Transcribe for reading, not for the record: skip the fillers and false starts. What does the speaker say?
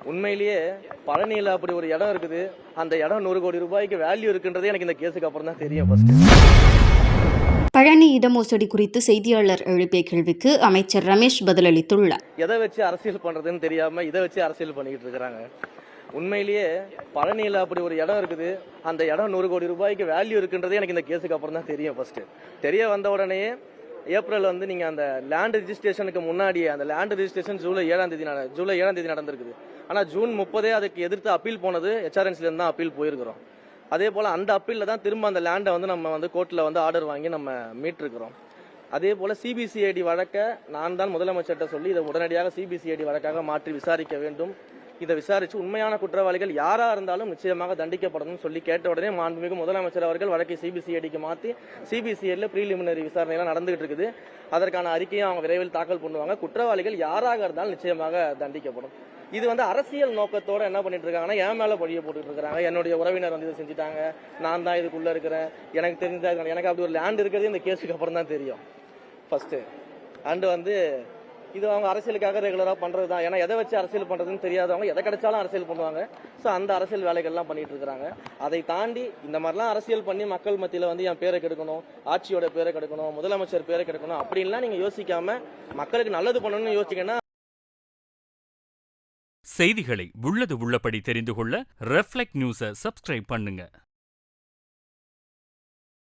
உண்மையிலேயே பழனியில் அப்படி ஒரு இடம் இருக்குது. அந்த இடம் 100 கோடி ரூபாய்க்கு வேல்யூ இருக்குன்றதே எனக்கு இந்த கேஸுக்கு அப்புறம் தான் தெரியும். ஃபர்ஸ்ட் பழனி இடமோசடி குறித்து செய்தியாளர் எழுப்பிய கேள்விக்கு அமைச்சர் ரமேஷ் பதிலளித்துள்ளார். எதை வச்சு அரசியல் பண்றதுன்னு தெரியாம இதை வச்சு அரசியல் பண்ணிக்கிட்டு இருக்கிறாங்க. உண்மையிலேயே பழனியில் அப்படி ஒரு இடம் இருக்குது. அந்த இடம் 100 கோடி ரூபாய்க்கு வேல்யூ இருக்குன்றதே எனக்கு இந்த கேஸுக்கு அப்புறம் தான் தெரியும். ஃபர்ஸ்ட் தெரிய வந்த உடனே ஏப்ரல் நீங்க அந்த லேண்ட் ரிஜிஸ்ட்ரேஷனுக்கு முன்னாடியே அந்த லேண்ட் ரிஜிஸ்ட்ரேஷன் ஜூலை 7ஆம் தேதி நடந்திருக்குது. ஆனா ஜூன் 30 அதுக்கு எதிர்த்து அப்பீல் போனது HRNCல இருந்து தான் அப்பீல் போயிருக்கிறோம். அதே போல அந்த அப்பீல்ல தான் திரும்ப அந்த லேண்டை நம்ம கோர்ட்ல ஆர்டர் வாங்கி நம்ம மீட்டிருக்கிறோம். அதே போல சிபிசிஐடி வழக்க நான் தான் முதலமைச்சர்கிட்ட சொல்லி இதை உடனடியாக சிபிசிஐடி வழக்காக மாற்றி விசாரிக்க வேண்டும். இதை விசாரிச்சு உண்மையான குற்றவாளிகள் யாரா இருந்தாலும் நிச்சயமாக தண்டிக்கப்படணும்னு சொல்லி கேட்ட உடனே மாண்புமிகு முதலமைச்சர் அவர்கள் வழக்கை சிபிசிஐடிக்கு மாற்றி சிபிசிஐடியில் ப்ரீலிமினரி விசாரணை எல்லாம் நடந்துகிட்டு இருக்குது. அதற்கான அறிக்கையும் அவங்க விரைவில் தாக்கல் பண்ணுவாங்க. குற்றவாளிகள் யாராக இருந்தாலும் நிச்சயமாக தண்டிக்கப்படும். இது அரசியல் நோக்கத்தோட என்ன பண்ணிட்டு இருக்காங்கன்னா என் மேல பழிய போட்டுட்டு இருக்காங்க. என்னுடைய உறவினர் இதை செஞ்சுட்டாங்க, நான் தான் இதுக்குள்ள இருக்கிறேன், எனக்கு தெரிஞ்சா எனக்கு அப்படி ஒரு லேண்ட் இருக்கிறது இந்த கேஸுக்கு அப்புறம் தான் தெரியும். ஃபர்ஸ்ட் அண்ட் இது அவங்க அரசியலுக்காக ரெகுலரா பண்றது தான். ஏன்னா எதை வச்சு அரசியல் பண்றதுன்னு தெரியாதவங்க எதை கிடைச்சாலும் அரசியல் பண்ணுவாங்க. ஸோ அந்த அரசியல் வேலைகள்லாம் பண்ணிட்டு இருக்காங்க. அதை தாண்டி இந்த மாதிரிலாம் அரசியல் பண்ணி மக்கள் மத்தியில என் பேரை கெடுக்கணும், ஆட்சியோட பேரை கெடுக்கணும், முதலமைச்சர் பேரை கெடுக்கணும் அப்படின்லாம் நீங்க யோசிக்காம மக்களுக்கு நல்லது பண்ணணும்னு யோசிச்சீங்கன்னா செய்திகளை உள்ளது உள்ளபடி தெரிந்து கொள்ள ரெஃப்ளெக்ட் நியூஸை சப்ஸ்கிரைப் பண்ணுங்க.